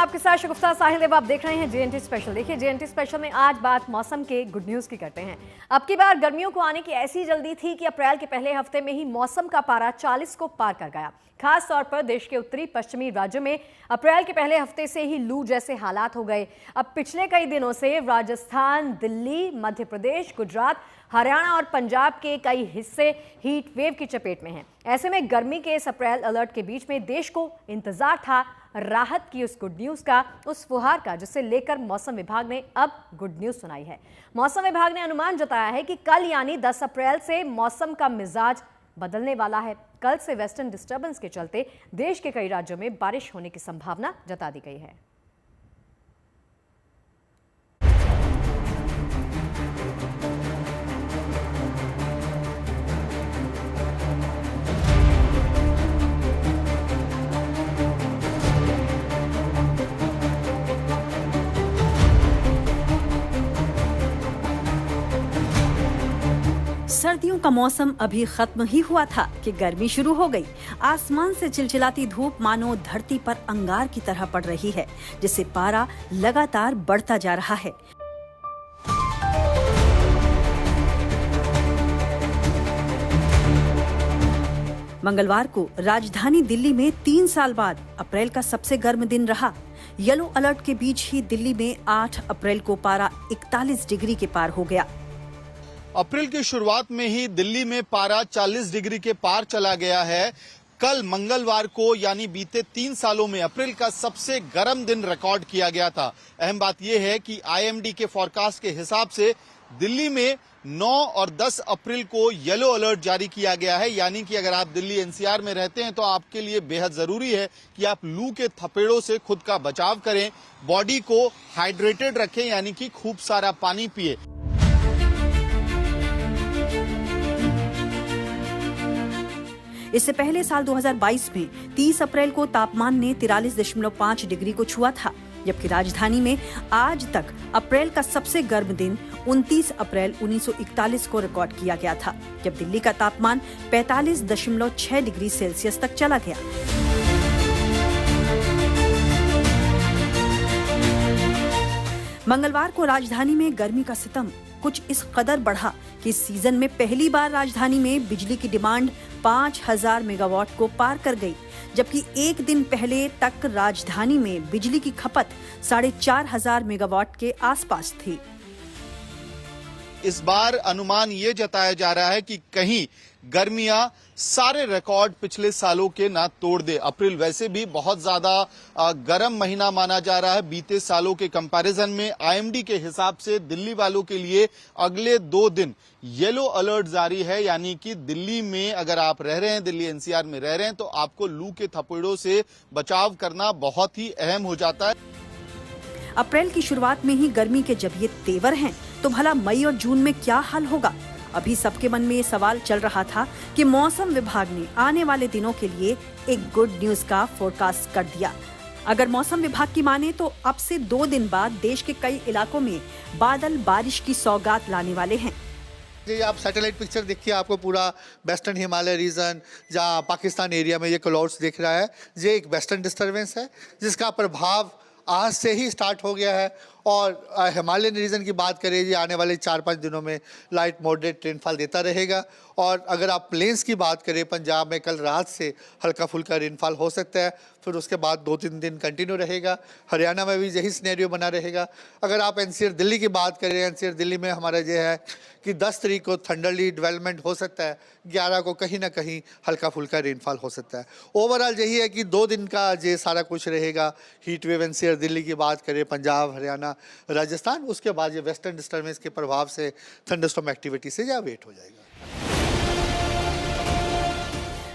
आपके साथ शगुफ्ता साहिल देव। आप देख रहे हैं जेएनटी स्पेशल। देखिए जेएनटी स्पेशल में आज बात मौसम के गुड न्यूज की करते हैं। अब की बार गर्मियों को आने की ऐसी जल्दी थी कि अप्रैल के पहले हफ्ते में ही मौसम का पारा 40 को पार कर गया। खास तौर पर देश के उत्तरी पश्चिमी राज्यों में अप्रैल के पहले हफ्ते से ही लू जैसे हालात हो गए। अब पिछले कई दिनों से राजस्थान, दिल्ली, मध्य प्रदेश, गुजरात, हरियाणा और पंजाब के कई हिस्से हीट वेव की चपेट में हैं। ऐसे में गर्मी के इस अप्रैल अलर्ट के बीच में देश को इंतजार था राहत की उस गुड न्यूज का, उस फुहार का, जिसे लेकर मौसम विभाग ने अब गुड न्यूज सुनाई है। मौसम विभाग ने अनुमान जताया है कि कल यानी 10 अप्रैल से मौसम का मिजाज बदलने वाला है। कल से वेस्टर्न डिस्टर्बेंस के चलते देश के कई राज्यों में बारिश होने की संभावना जता दी गई है। सर्दियों का मौसम अभी खत्म ही हुआ था कि गर्मी शुरू हो गई। आसमान से चिलचिलाती धूप मानो धरती पर अंगार की तरह पड़ रही है, जिससे पारा लगातार बढ़ता जा रहा है। मंगलवार को राजधानी दिल्ली में 3 साल बाद अप्रैल का सबसे गर्म दिन रहा। येलो अलर्ट के बीच ही दिल्ली में 8 अप्रैल को पारा 41 डिग्री के पार हो गया। अप्रैल की शुरुआत में ही दिल्ली में पारा 40 डिग्री के पार चला गया है। कल मंगलवार को यानी बीते 3 सालों में अप्रैल का सबसे गर्म दिन रिकॉर्ड किया गया था। अहम बात यह है कि आईएमडी के फोरकास्ट के हिसाब से दिल्ली में 9 और 10 अप्रैल को येलो अलर्ट जारी किया गया है। यानी कि अगर आप दिल्ली एनसीआर में रहते हैं तो आपके लिए बेहद जरूरी है कि आप लू के थपेड़ों से खुद का बचाव करें, बॉडी को हाइड्रेटेड रखें, यानी कि खूब सारा पानी पिए। इससे पहले साल 2022 में 30 अप्रैल को तापमान ने 43.5 डिग्री को छुआ था, जबकि राजधानी में आज तक अप्रैल का सबसे गर्म दिन 29 अप्रैल 1941 को रिकॉर्ड किया गया था, जब दिल्ली का तापमान 45.6 डिग्री सेल्सियस तक चला गया। मंगलवार को राजधानी में गर्मी का सितम कुछ इस कदर बढ़ा कि इस सीजन में पहली बार राजधानी में बिजली की डिमांड 5000 मेगावाट को पार कर गई, जबकि एक दिन पहले तक राजधानी में बिजली की खपत 4500 मेगावाट के आसपास थी। इस बार अनुमान ये जताया जा रहा है कि कहीं गर्मियां सारे रिकॉर्ड पिछले सालों के ना तोड़ दे। अप्रैल वैसे भी बहुत ज्यादा गर्म महीना माना जा रहा है बीते सालों के कंपैरिजन में। आईएमडी के हिसाब से दिल्ली वालों के लिए अगले 2 दिन येलो अलर्ट जारी है, यानी कि दिल्ली में अगर आप रह रहे हैं, दिल्ली एनसीआर में रह रहे हैं, तो आपको लू के थपेड़ों से बचाव करना बहुत ही अहम हो जाता है। अप्रैल की शुरुआत में ही गर्मी के जब ये तेवर हैं, तो भला मई और जून में क्या हाल होगा? अभी सबके मन में ये सवाल चल रहा था कि मौसम विभाग ने आने वाले दिनों के लिए एक गुड न्यूज का फोरकास्ट कर दिया। अगर मौसम विभाग की माने तो अब से 2 दिन बाद देश के कई इलाकों में बादल बारिश की सौगात लाने वाले हैं। ये आप सैटेलाइट पिक्चर देखिए, आपको पूरा वेस्टर्न हिमालय रीजन, जहाँ पाकिस्तान एरिया में ये क्लाउड्स दिख रहा है, ये एक वेस्टर्न डिस्टर्बेंस है जिसका प्रभाव आज से ही स्टार्ट हो गया है। और हिमालयन रीजन की बात करें, ये आने वाले 4-5 दिनों में लाइट मॉडरेट रेनफॉल देता रहेगा। और अगर आप प्लेन्स की बात करें, पंजाब में कल रात से हल्का फुल्का रेनफॉल हो सकता है, फिर उसके बाद 2-3 दिन कंटिन्यू रहेगा। हरियाणा में भी यही सिनेरियो बना रहेगा। अगर आप एनसीआर दिल्ली की बात करें, एनसीआर दिल्ली में हमारा ये है कि 10 तारीख को थंडरली डेवलपमेंट हो सकता है, 11 को कहीं ना कहीं हल्का फुल्का रेनफॉल हो सकता है। ओवरऑल यही है कि 2 दिन का ये सारा कुछ रहेगा। हीट वेव एनसीआर दिल्ली की बात करें, पंजाब, हरियाणा, राजस्थान, उसके बाद ये वेस्टर्न डिस्टर्बेंस के प्रभाव से थंडरस्टॉर्म एक्टिविटी से या वेट हो जाएगा।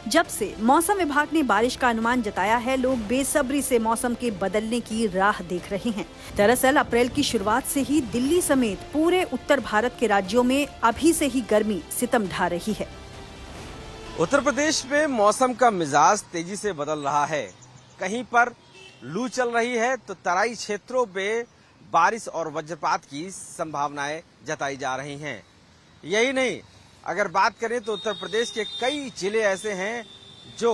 जब से मौसम विभाग ने बारिश का अनुमान जताया है, लोग बेसब्री से मौसम के बदलने की राह देख रहे हैं। दरअसल अप्रैल की शुरुआत से ही दिल्ली समेत पूरे उत्तर भारत के राज्यों में अभी से ही गर्मी सितम ढा रही है। उत्तर प्रदेश में मौसम का मिजाज तेजी से बदल रहा है। कहीं पर लू चल रही है तो तराई क्षेत्रों में बारिश और वज्रपात की संभावनाएं जताई जा रही हैं। यही नहीं, अगर बात करें तो उत्तर प्रदेश के कई जिले ऐसे हैं जो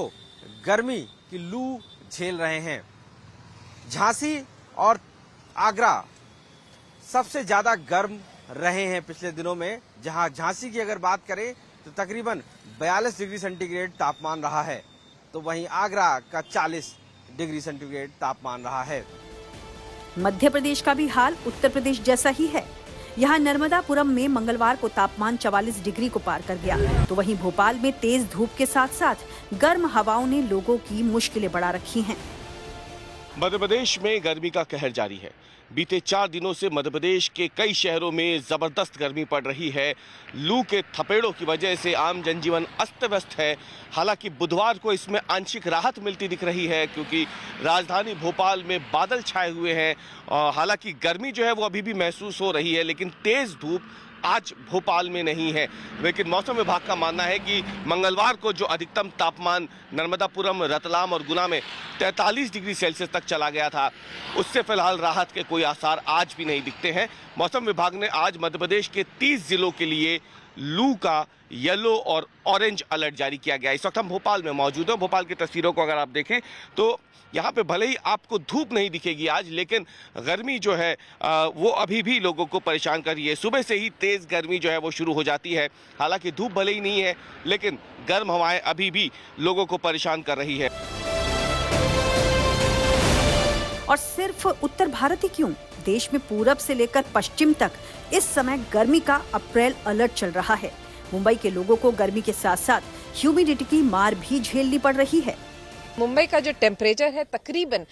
गर्मी की लू झेल रहे हैं। झांसी और आगरा सबसे ज्यादा गर्म रहे हैं पिछले दिनों में। जहां झांसी की अगर बात करें तो तकरीबन 42 डिग्री सेंटीग्रेड तापमान रहा है, तो वहीं आगरा का 40 डिग्री सेंटीग्रेड तापमान रहा है। मध्य प्रदेश का भी हाल उत्तर प्रदेश जैसा ही है। यहाँ नर्मदापुरम में मंगलवार को तापमान 44 डिग्री को पार कर गया, तो वहीं भोपाल में तेज धूप के साथ साथ गर्म हवाओं ने लोगों की मुश्किलें बढ़ा रखी हैं। मध्य प्रदेश में गर्मी का कहर जारी है। बीते 4 दिनों से मध्य प्रदेश के कई शहरों में जबरदस्त गर्मी पड़ रही है। लू के थपेड़ों की वजह से आम जनजीवन अस्त व्यस्त है। हालांकि बुधवार को इसमें आंशिक राहत मिलती दिख रही है, क्योंकि राजधानी भोपाल में बादल छाए हुए हैं। हालांकि गर्मी जो है वो अभी भी महसूस हो रही है, लेकिन तेज धूप आज भोपाल में नहीं है। लेकिन मौसम विभाग का मानना है कि मंगलवार को जो अधिकतम तापमान नर्मदापुरम, रतलाम और गुना में 43 डिग्री सेल्सियस तक चला गया था, उससे फिलहाल राहत के कोई आसार आज भी नहीं दिखते हैं। मौसम विभाग ने आज मध्य प्रदेश के 30 जिलों के लिए लू का येलो और ऑरेंज अलर्ट जारी किया गया। इस वक्त हम भोपाल में मौजूद हैं। भोपाल की तस्वीरों को अगर आप देखें तो यहाँ पे भले ही आपको धूप नहीं दिखेगी आज, लेकिन गर्मी जो है वो अभी भी लोगों को परेशान कर रही है। सुबह से ही तेज गर्मी जो है वो शुरू हो जाती है। हालांकि धूप भले ही नहीं है, लेकिन गर्म हवाएं अभी भी लोगों को परेशान कर रही है। और सिर्फ उत्तर भारत ही क्यों, देश में पूरब से लेकर पश्चिम तक इस समय गर्मी का अप्रैल अलर्ट चल रहा है। मुंबई के लोगों को गर्मी के साथ साथ ह्यूमिडिटी की मार भी झेलनी पड़ रही है। मुंबई का जो टेम्परेचर है तकरीबन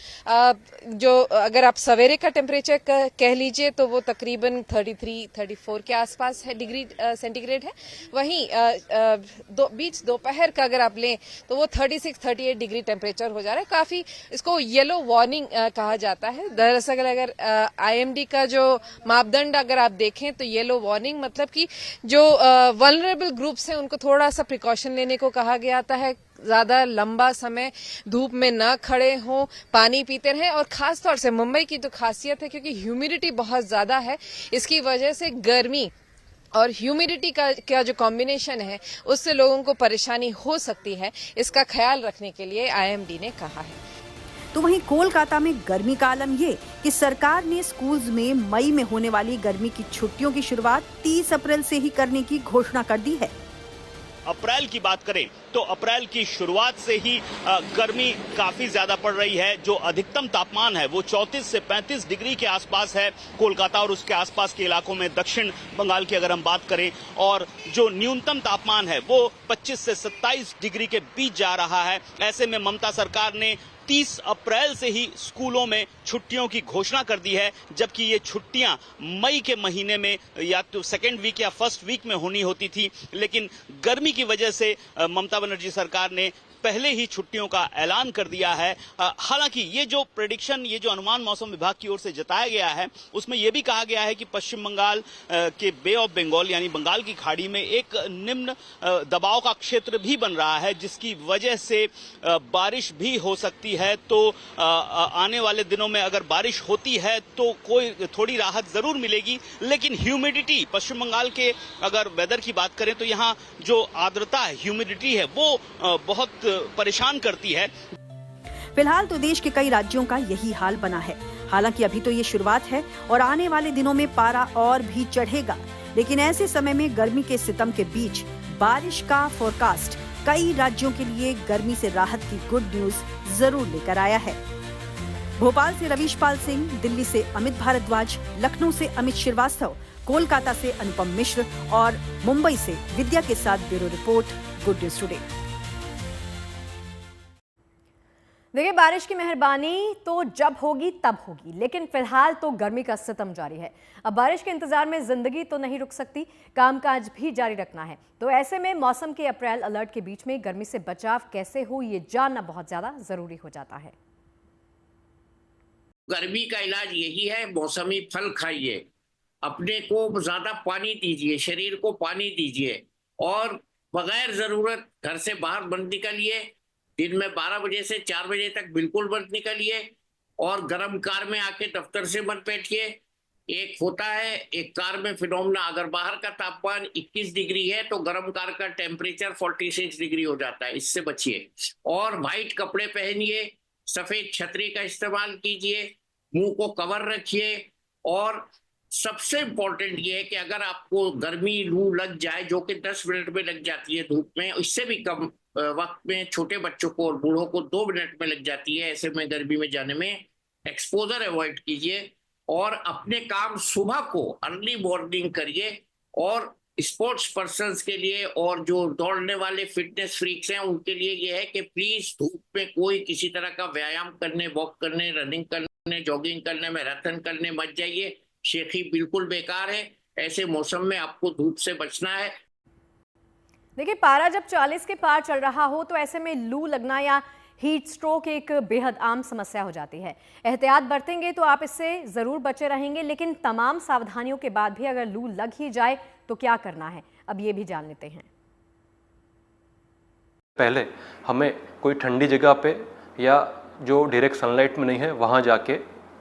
जो अगर आप सवेरे का टेम्परेचर कह लीजिए तो वो तकरीबन 33-34 के आसपास है डिग्री सेंटीग्रेड है। वहीं बीच दोपहर का अगर आप लें तो वो 36-38 डिग्री टेम्परेचर हो जा रहा है। काफी इसको येलो वार्निंग कहा जाता है। दरअसल अगर IMD का जो मापदंड अगर आप देखें तो येलो वार्निंग मतलब कि जो वल्नरेबल ग्रुप्स हैं उनको थोड़ा सा प्रिकॉशन लेने को कहा गया है। ज्यादा लंबा समय धूप में न खड़े हों, पानी पीते रहें। और खास तौर से मुंबई की तो खासियत है क्योंकि ह्यूमिडिटी बहुत ज्यादा है, इसकी वजह से गर्मी और ह्यूमिडिटी का जो कॉम्बिनेशन है उससे लोगों को परेशानी हो सकती है। इसका ख्याल रखने के लिए IMD ने कहा है। तो वहीं कोलकाता में गर्मी का आलम ये कि सरकार ने स्कूल्स में मई में होने वाली गर्मी की छुट्टियों की शुरुआत 30 अप्रैल से ही करने की घोषणा कर दी है। अप्रैल की बात करें तो अप्रैल की शुरुआत से ही गर्मी काफी ज्यादा पड़ रही है। जो अधिकतम तापमान है वो 34 से 35 डिग्री के आसपास है कोलकाता और उसके आसपास के इलाकों में। दक्षिण बंगाल की अगर हम बात करें, और जो न्यूनतम तापमान है वो 25 से 27 डिग्री के बीच जा रहा है। ऐसे में ममता सरकार ने 30 अप्रैल से ही स्कूलों में छुट्टियों की घोषणा कर दी है, जबकि ये छुट्टियां मई के महीने में या तो सेकेंड वीक या फर्स्ट वीक में होनी होती थी। लेकिन गर्मी की वजह से ममता बनर्जी सरकार ने पहले ही छुट्टियों का ऐलान कर दिया है। हालांकि ये जो प्रेडिक्शन, ये जो अनुमान मौसम विभाग की ओर से जताया गया है, उसमें यह भी कहा गया है कि पश्चिम बंगाल के बे ऑफ बंगाल यानी बंगाल की खाड़ी में एक निम्न दबाव का क्षेत्र भी बन रहा है, जिसकी वजह से बारिश भी हो सकती है। तो आने वाले दिनों में अगर बारिश होती है तो कोई थोड़ी राहत जरूर मिलेगी। लेकिन ह्यूमिडिटी, पश्चिम बंगाल के अगर वेदर की बात करें तो यहाँ जो आर्द्रता है, ह्यूमिडिटी है, वो बहुत परेशान करती है। फिलहाल तो देश के कई राज्यों का यही हाल बना है। हालांकि अभी तो ये शुरुआत है और आने वाले दिनों में पारा और भी चढ़ेगा। लेकिन ऐसे समय में गर्मी के सितम के बीच बारिश का फोरकास्ट कई राज्यों के लिए गर्मी से राहत की गुड न्यूज जरूर लेकर आया है। भोपाल से रवीश पाल सिंह, दिल्ली से अमित भारद्वाज, लखनऊ से अमित श्रीवास्तव, कोलकाता से अनुपम मिश्र और मुंबई से विद्या के साथ bureau report, good news today. देखिए, बारिश की मेहरबानी तो जब होगी तब होगी, लेकिन फिलहाल तो गर्मी का सितम जारी है। अब बारिश के इंतजार में जिंदगी तो नहीं रुक सकती, कामकाज भी जारी रखना है। तो ऐसे में मौसम के अप्रैल अलर्ट के बीच में गर्मी से बचाव कैसे हो, ये जानना बहुत ज्यादा जरूरी हो जाता है। गर्मी का इलाज यही है, मौसमी फल खाइए, अपने को ज्यादा पानी दीजिए, शरीर को पानी दीजिए, और बगैर जरूरत घर से बाहर मत निकलिए। दिन में 12 बजे से 4 बजे तक बिल्कुल मत निकलिए, और गर्म कार में आके दफ्तर से मत बैठिए। एक होता है एक कार में फिनोमेना, अगर बाहर का तापमान 21 डिग्री है तो गर्म कार का टेम्परेचर 46 डिग्री हो जाता है, इससे बचिए। और व्हाइट कपड़े पहनिए, सफेद छतरी का इस्तेमाल कीजिए, मुंह को कवर रखिए। और सबसे इम्पोर्टेंट ये है कि अगर आपको गर्मी लू लग जाए, जो कि 10 मिनट में लग जाती है धूप में, इससे भी कम वक्त में छोटे बच्चों को और बूढ़ों को 2 मिनट में लग जाती है, ऐसे में गर्मी में जाने में एक्सपोजर अवॉइड कीजिए। और अपने काम सुबह को अर्ली मॉर्निंग करिए। और स्पोर्ट्स पर्सन्स के लिए और जो दौड़ने वाले फिटनेस फ्रीक्स हैं उनके लिए ये है कि प्लीज धूप में कोई किसी तरह का व्यायाम करने, वॉक करने, रनिंग करने, जॉगिंग करने, मैराथन करने मत जाइए। शेखी बिल्कुल बेकार है। ऐसे मौसम में आपको धूप से बचना है। देखिए, पारा जब 40 के पार चल रहा हो तो ऐसे में लू लगना या हीट स्ट्रोक एक बेहद आम समस्या हो जाती है। एहतियात बरतेंगे तो आप इससे ज़रूर बचे रहेंगे, लेकिन तमाम सावधानियों के बाद भी अगर लू लग ही जाए तो क्या करना है, अब ये भी जान लेते हैं। पहले हमें कोई ठंडी जगह पे या जो डायरेक्ट सनलाइट में नहीं है वहाँ जाके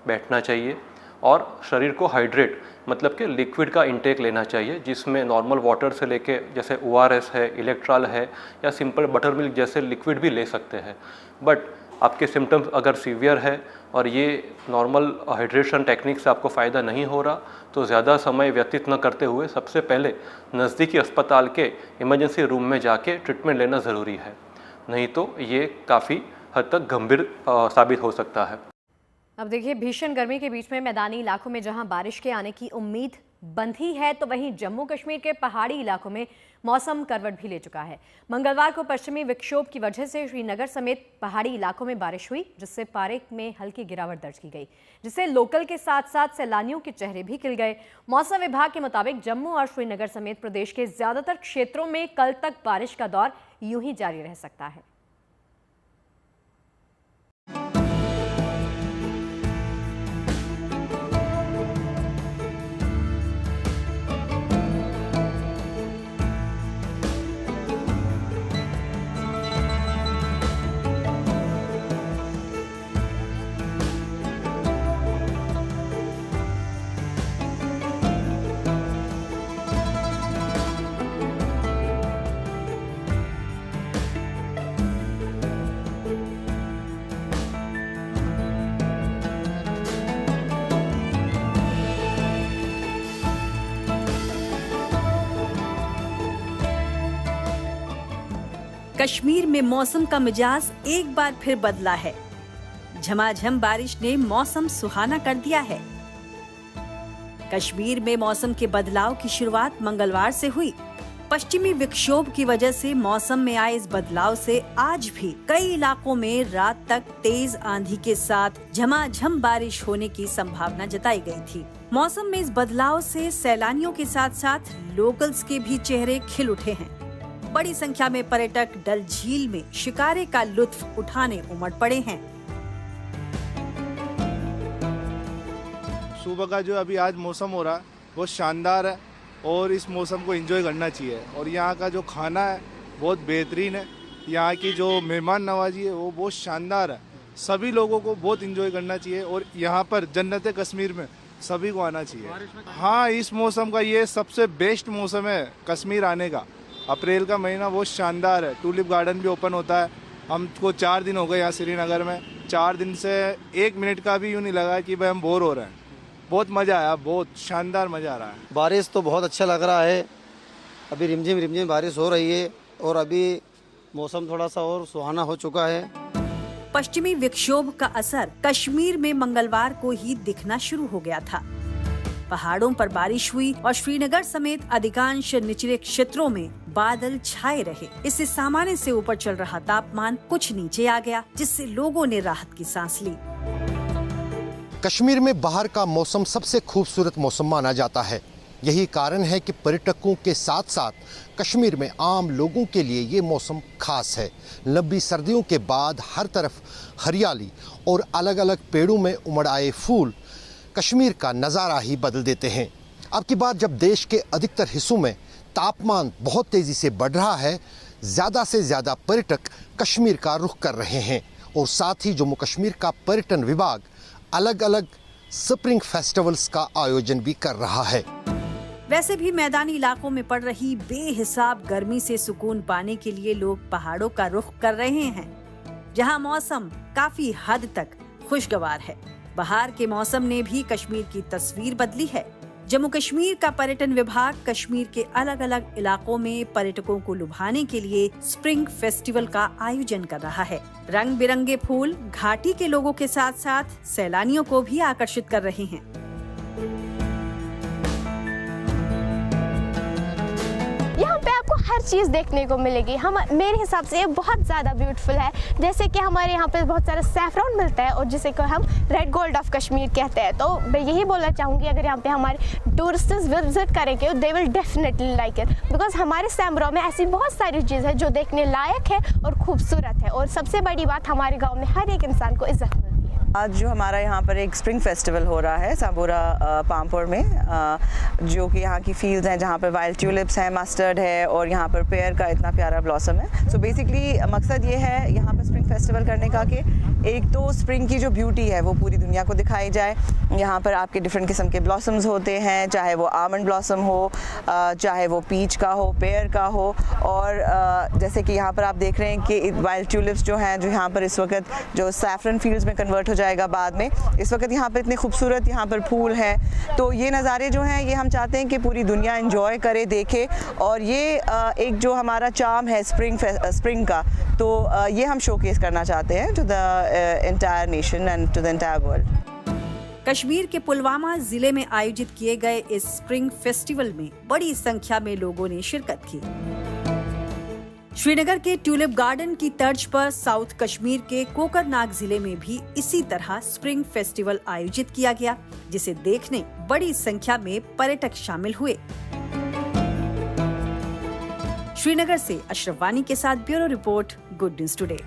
बैठना चाहिए और शरीर को हाइड्रेट मतलब कि लिक्विड का इंटेक लेना चाहिए, जिसमें नॉर्मल वाटर से लेके जैसे ORS है, इलेक्ट्रॉल है या सिंपल बटर मिल्क जैसे लिक्विड भी ले सकते हैं। बट आपके सिम्टम्स अगर सीवियर है और ये नॉर्मल हाइड्रेशन टेक्निक से आपको फ़ायदा नहीं हो रहा तो ज़्यादा समय व्यतीत न करते हुए सबसे पहले नज़दीकी अस्पताल के इमरजेंसी रूम में जाके ट्रीटमेंट लेना ज़रूरी है, नहीं तो ये काफ़ी हद तक गंभीर साबित हो सकता है। अब देखिए, भीषण गर्मी के बीच में मैदानी इलाकों में जहां बारिश के आने की उम्मीद बंधी है तो वहीं जम्मू कश्मीर के पहाड़ी इलाकों में मौसम करवट भी ले चुका है। मंगलवार को पश्चिमी विक्षोभ की वजह से श्रीनगर समेत पहाड़ी इलाकों में बारिश हुई, जिससे पारे में हल्की गिरावट दर्ज की गई, जिससे लोकल के साथ साथ सैलानियों के चेहरे भी खिल गए। मौसम विभाग के मुताबिक जम्मू और श्रीनगर समेत प्रदेश के ज्यादातर क्षेत्रों में कल तक बारिश का दौर यूं ही जारी रह सकता है। कश्मीर में मौसम का मिजाज एक बार फिर बदला है। झमाझम बारिश ने मौसम सुहाना कर दिया है। कश्मीर में मौसम के बदलाव की शुरुआत मंगलवार से हुई। पश्चिमी विक्षोभ की वजह से मौसम में आए इस बदलाव से आज भी कई इलाकों में रात तक तेज आंधी के साथ झमाझम बारिश होने की संभावना जताई गई थी। मौसम में इस बदलाव से सैलानियों के साथ साथ लोकल्स के भी चेहरे खिल उठे हैं। बड़ी संख्या में पर्यटक डल झील में शिकारे का लुत्फ उठाने उमड़ पड़े हैं। सुबह का जो अभी आज मौसम हो रहा है वो शानदार है और इस मौसम को एंजॉय करना चाहिए। और यहाँ का जो खाना है बहुत बेहतरीन है, यहाँ की जो मेहमान नवाजी है वो बहुत शानदार है। सभी लोगों को बहुत एंजॉय करना चाहिए और यहाँ पर जन्नत कश्मीर में सभी को आना चाहिए। हाँ, इस मौसम का ये सबसे बेस्ट मौसम है कश्मीर आने का। अप्रैल का महीना बहुत शानदार है। टूलिप गार्डन भी ओपन होता है। हमको 4 दिन हो गए यहाँ श्रीनगर में। 4 दिन से 1 मिनट का भी यूँ नहीं लगा कि भाई हम बोर हो रहे हैं। बहुत मज़ा आया, बहुत शानदार मज़ा आ रहा है। बारिश तो बहुत अच्छा लग रहा है। अभी रिमझिम रिमझिम बारिश हो रही है और अभी मौसम थोड़ा सा और सुहाना हो चुका है। पश्चिमी विक्षोभ का असर कश्मीर में मंगलवार को ही दिखना शुरू हो गया था। पहाड़ों पर बारिश हुई और श्रीनगर समेत अधिकांश निचले क्षेत्रों में बादल छाए रहे। इससे सामान्य से ऊपर चल रहा तापमान कुछ नीचे आ गया, जिससे लोगों ने राहत की सांस ली। कश्मीर में बाहर का मौसम सबसे खूबसूरत मौसम माना जाता है। यही कारण है कि पर्यटकों के साथ साथ कश्मीर में आम लोगों के लिए ये मौसम खास है। लंबी सर्दियों के बाद हर तरफ हरियाली और अलग अलग पेड़ों में उमड़ आए फूल कश्मीर का नज़ारा ही बदल देते हैं। अब की बार जब देश के अधिकतर हिस्सों में तापमान बहुत तेज़ी से बढ़ रहा है, ज़्यादा से ज़्यादा पर्यटक कश्मीर का रुख कर रहे हैं और साथ ही जम्मू कश्मीर का पर्यटन विभाग अलग अलग स्प्रिंग फेस्टिवल्स का आयोजन भी कर रहा है। वैसे भी मैदानी इलाकों में पड़ रही बेहिसाब गर्मी से सुकून पाने के लिए लोग पहाड़ों का रुख कर रहे हैं। जहां मौसम काफी हद तक खुशगवार है। बहार के मौसम ने भी कश्मीर की तस्वीर बदली है। जम्मू कश्मीर का पर्यटन विभाग कश्मीर के अलग अलग इलाकों में पर्यटकों को लुभाने के लिए स्प्रिंग फेस्टिवल का आयोजन कर रहा है। रंग बिरंगे फूल घाटी के लोगों के साथ साथ सैलानियों को भी आकर्षित कर रहे हैं। यहाँ पे आपको हर चीज़ देखने को मिलेगी। हम मेरे हिसाब से ये बहुत ज़्यादा ब्यूटीफुल है। जैसे कि हमारे यहाँ पे बहुत सारा सैफरॉन मिलता है और जिसे को हम रेड गोल्ड ऑफ कश्मीर कहते हैं। तो मैं यही बोलना चाहूँगी, अगर यहाँ पे हमारे टूरिस्ट्स विजिट करेंगे they will definitely like it, because हमारे सैमरा में ऐसी बहुत सारी चीज़ है जो देखने लायक है और खूबसूरत है। और सबसे बड़ी बात, हमारे गाँव में हर एक इंसान को इज्जत मिलती है। आज जो हमारा यहाँ पर एक स्प्रिंग फेस्टिवल हो रहा है सांबोरा पामपुर में, जो कि यहाँ की फील्ड्स हैं जहाँ पर वाइल्ड ट्यूलिप्स हैं, मस्टर्ड है और यहाँ पर पेयर का इतना प्यारा ब्लॉसम है। सो बेसिकली मकसद ये है यहाँ पर स्प्रिंग फेस्टिवल करने का कि एक तो स्प्रिंग की जो ब्यूटी है वो पूरी दुनिया को दिखाई जाए। यहाँ पर आपके डिफरेंट किस्म के ब्लॉसम्स होते हैं, चाहे वो आमंड ब्लॉसम हो, चाहे वो पीच का हो, पेयर का हो, और जैसे कि यहाँ पर आप देख रहे हैं कि वाइल्ड ट्यूलिप्स जो हैं, जो यहाँ पर इस वक्त जो सैफरन फील्ड्स में कन्वर्ट हो जाएगा बाद में, इस वक्त यहाँ पर इतने खूबसूरत यहाँ पर फूल हैं। तो ये नज़ारे जो हैं ये हम चाहते हैं कि पूरी दुनिया एंजॉय करे, देखे, और ये एक जो हमारा चार्म है स्प्रिंग का, तो ये हम शोकेस करना चाहते हैं to the entire nation and to the entire world. Kashmir के पुलवामा जिले में आयोजित किए गए इस स्प्रिंग फेस्टिवल में बड़ी संख्या में लोगों ने शिरकत की। श्रीनगर के ट्यूलिप गार्डन की तर्ज पर साउथ कश्मीर के कोकरनाग जिले में भी इसी तरह स्प्रिंग फेस्टिवल आयोजित किया गया, जिसे देखने बड़ी संख्या में पर्यटक शामिल हुए। श्रीनगर से अशरफ वानी के साथ bureau report, good news today.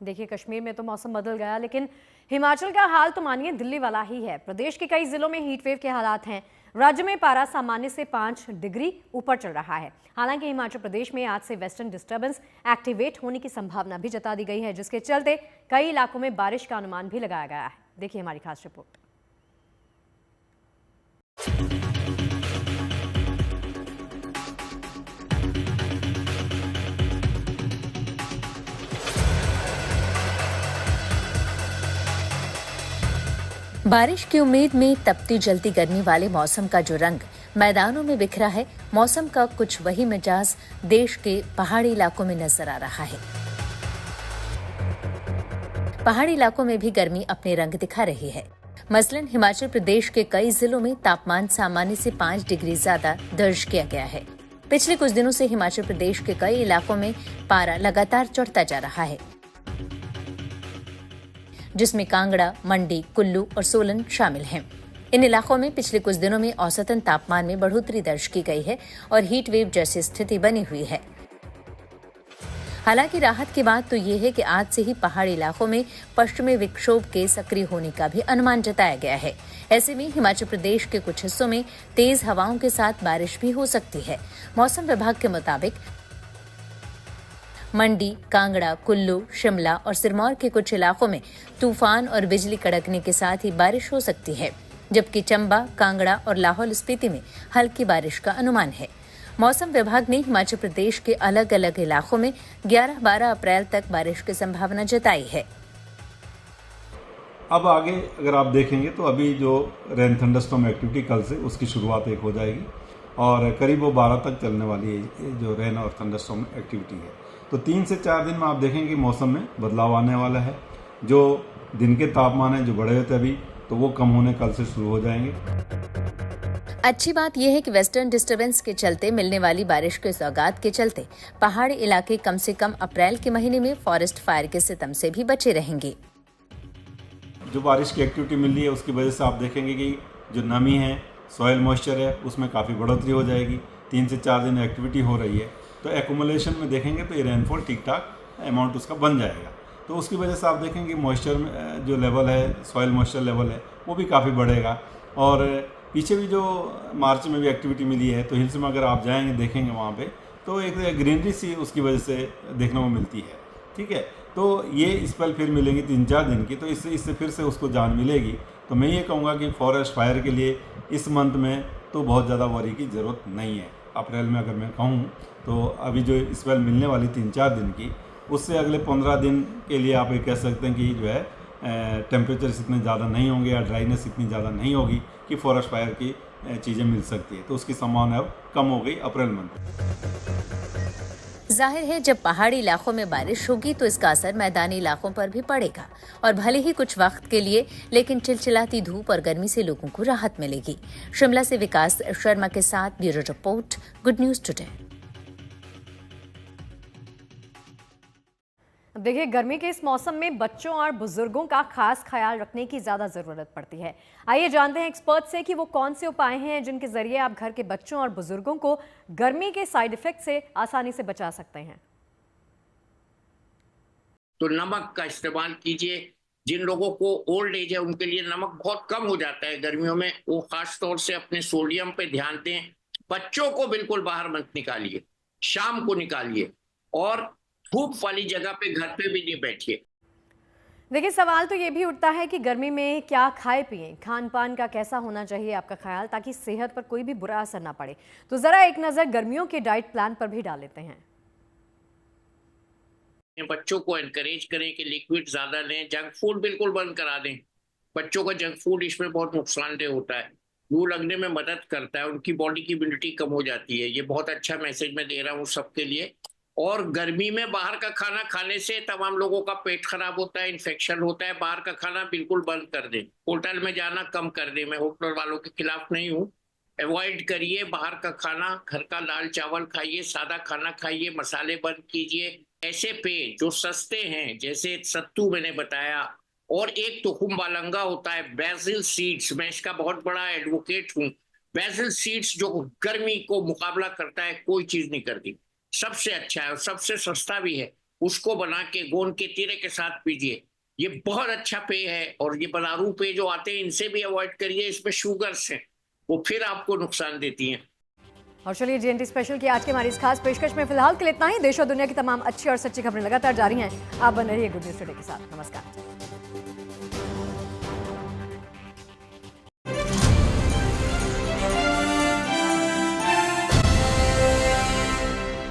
देखिए, कश्मीर में तो मौसम बदल गया, लेकिन हिमाचल का हाल तो मानिए दिल्ली वाला ही है। प्रदेश के कई जिलों में हीट वेव के हालात हैं। राज्य में पारा सामान्य से 5 डिग्री ऊपर चल रहा है। हालांकि हिमाचल प्रदेश में आज से वेस्टर्न डिस्टर्बेंस एक्टिवेट होने की संभावना भी जता दी गई है, जिसके चलते कई इलाकों में बारिश का अनुमान भी लगाया गया है। देखिए हमारी खास रिपोर्ट। बारिश की उम्मीद में तपती जलती गर्मी वाले मौसम का जो रंग मैदानों में बिखरा है, मौसम का कुछ वही मिजाज देश के पहाड़ी इलाकों में नजर आ रहा है। पहाड़ी इलाकों में भी गर्मी अपने रंग दिखा रही है। मसलन हिमाचल प्रदेश के कई जिलों में तापमान सामान्य से 5 डिग्री ज्यादा दर्ज किया गया है। पिछले कुछ दिनों से हिमाचल प्रदेश के कई इलाकों में पारा लगातार चढ़ता जा रहा है, जिसमें कांगड़ा, मंडी, कुल्लू और सोलन शामिल हैं। इन इलाकों में पिछले कुछ दिनों में औसतन तापमान में बढ़ोतरी दर्ज की गई है और हीट वेव जैसी स्थिति बनी हुई है। हालांकि राहत की बात तो ये है कि आज से ही पहाड़ी इलाकों में पश्चिमी विक्षोभ के सक्रिय होने का भी अनुमान जताया गया है। ऐसे में हिमाचल प्रदेश के कुछ हिस्सों में तेज हवाओं के साथ बारिश भी हो सकती है। मौसम विभाग के मुताबिक मंडी, कांगड़ा, कुल्लू, शिमला और सिरमौर के कुछ इलाकों में तूफान और बिजली कड़कने के साथ ही बारिश हो सकती है, जबकि चंबा, कांगड़ा और लाहौल स्पीति में हल्की बारिश का अनुमान है। मौसम विभाग ने हिमाचल प्रदेश के अलग अलग इलाकों में 11-12 अप्रैल तक बारिश की संभावना जताई है। अब आगे अगर आप देखेंगे तो अभी जो रेन थंडरस्टॉर्म एक्टिविटी कल से उसकी शुरुआत एक हो जाएगी और करीब वो 12 तक चलने वाली है जो रेन और थंडरस्टॉर्म एक्टिविटी है। तो 3 से 4 दिन में आप देखेंगे कि मौसम में बदलाव आने वाला है। जो दिन के तापमान है जो बढ़े हुए थे अभी, तो वो कम होने कल से शुरू हो जाएंगे। अच्छी बात यह है कि वेस्टर्न डिस्टर्बेंस के चलते मिलने वाली बारिश के सौगात के चलते पहाड़ी इलाके कम से कम अप्रैल के महीने में फॉरेस्ट फायर के सितम से भी बचे रहेंगे। जो बारिश की एक्टिविटी मिल रही है उसकी वजह से आप देखेंगे कि जो नमी है, सॉइल मॉइस्चर है, उसमें काफ़ी बढ़ोतरी हो जाएगी। 3 से 4 दिन एक्टिविटी हो रही है, तो एक्यूमुलेशन में देखेंगे तो ये रेनफॉल ठीक ठाक अमाउंट उसका बन जाएगा। तो उसकी वजह से आप देखेंगे मॉइस्चर में जो लेवल है, सॉइल मॉइस्चर लेवल है, वो भी काफ़ी बढ़ेगा। और पीछे भी जो मार्च में भी एक्टिविटी मिली है, तो हिल्स में अगर आप जाएंगे देखेंगे वहाँ पे, तो एक ग्रीनरी सी उसकी वजह से देखने को मिलती है। ठीक है, तो ये स्पेल फिर मिलेंगी 3-4 दिन की, तो इससे फिर से उसको जान मिलेगी। तो मैं ये कहूँगा कि फॉरेस्ट फायर के लिए इस मंथ में तो बहुत ज़्यादा वरी की ज़रूरत नहीं है। अप्रैल में अगर मैं कहूँ तो अभी जो स्पेल मिलने वाली 3-4 दिन की, उससे अगले 15 दिन के लिए आप ये कह सकते हैं कि जो है टेम्परेचर इतने ज़्यादा नहीं होंगे या ड्राइनेस इतनी ज़्यादा नहीं होगी कि फॉरेस्ट फायर की चीज़ें मिल सकती है। तो उसकी संभावना अब कम हो गई अप्रैल मंथ। जाहिर है जब पहाड़ी इलाकों में बारिश होगी तो इसका असर मैदानी इलाकों पर भी पड़ेगा और भले ही कुछ वक्त के लिए, लेकिन चिलचिलाती धूप और गर्मी से लोगों को राहत मिलेगी। शिमला से विकास शर्मा के साथ bureau report, good news today. अब देखिए, गर्मी के इस मौसम में बच्चों और बुजुर्गों का खास ख्याल रखने की ज्यादा जरूरत पड़ती है। आइए जानते हैं एक्सपर्ट से कि वो कौन से उपाय हैं जिनके जरिए आप घर के बच्चों और बुजुर्गों को गर्मी के साइड इफेक्ट से आसानी से बचा सकते हैं। तो नमक का इस्तेमाल कीजिए। जिन लोगों को ओल्ड एज है उनके लिए नमक बहुत कम हो जाता है गर्मियों में, वो खास तौर से अपने सोडियम पे ध्यान दें। बच्चों को बिल्कुल बाहर मत निकालिए, शाम को निकालिए और धूप वाली जगह पे घर पे भी नहीं बैठिए। देखिए, सवाल तो ये भी उठता है कि गर्मी में क्या खाए पिए, खान पान का कैसा होना चाहिए आपका ख्याल, ताकि सेहत पर कोई भी बुरा असर ना पड़े। तो जरा एक नजर गर्मियों के डाइट प्लान पर भी डाल लेते हैं। बच्चों को एनकरेज करें कि लिक्विड ज्यादा लें, जंक फूड बिल्कुल बंद करा दें। बच्चों का जंक फूड इसमें बहुत नुकसानदेह होता है, लू लगने में मदद करता है, उनकी बॉडी की इम्यूनिटी कम हो जाती है। ये बहुत अच्छा मैसेज मैं दे रहा हूँ सबके लिए। और गर्मी में बाहर का खाना खाने से तमाम लोगों का पेट खराब होता है, इन्फेक्शन होता है। बाहर का खाना बिल्कुल बंद कर दें, होटल में जाना कम कर दें। मैं होटल वालों के खिलाफ नहीं हूँ, अवॉइड करिए बाहर का खाना। घर का दाल चावल खाइए, सादा खाना खाइए, मसाले बंद कीजिए। ऐसे पेय जो सस्ते हैं जैसे सत्तू मैंने बताया, और एक तुखुम बालंगा होता है बैसिल सीड्स, मैं इसका बहुत बड़ा एडवोकेट हूँ। बैसिल सीड्स जो गर्मी को मुकाबला करता है, कोई चीज नहीं करती, सबसे अच्छा है और सबसे सस्ता भी है। उसको बना के गोंद के तीरे के साथ पीजिए, ये बहुत अच्छा पेय है। और ये बाजारू पेय जो आते हैं इनसे भी अवॉइड करिए, इसमें शुगर्स हैं, वो फिर आपको नुकसान देती हैं। और चलिए, जीएनटी स्पेशल की आज की हमारी इस खास पेशकश में फिलहाल के लिए इतना ही। देश और दुनिया की तमाम अच्छी और सच्ची खबरें लगातार जारी हैं। आप बने रहिए गुड न्यूज टुडे के साथ। नमस्कार।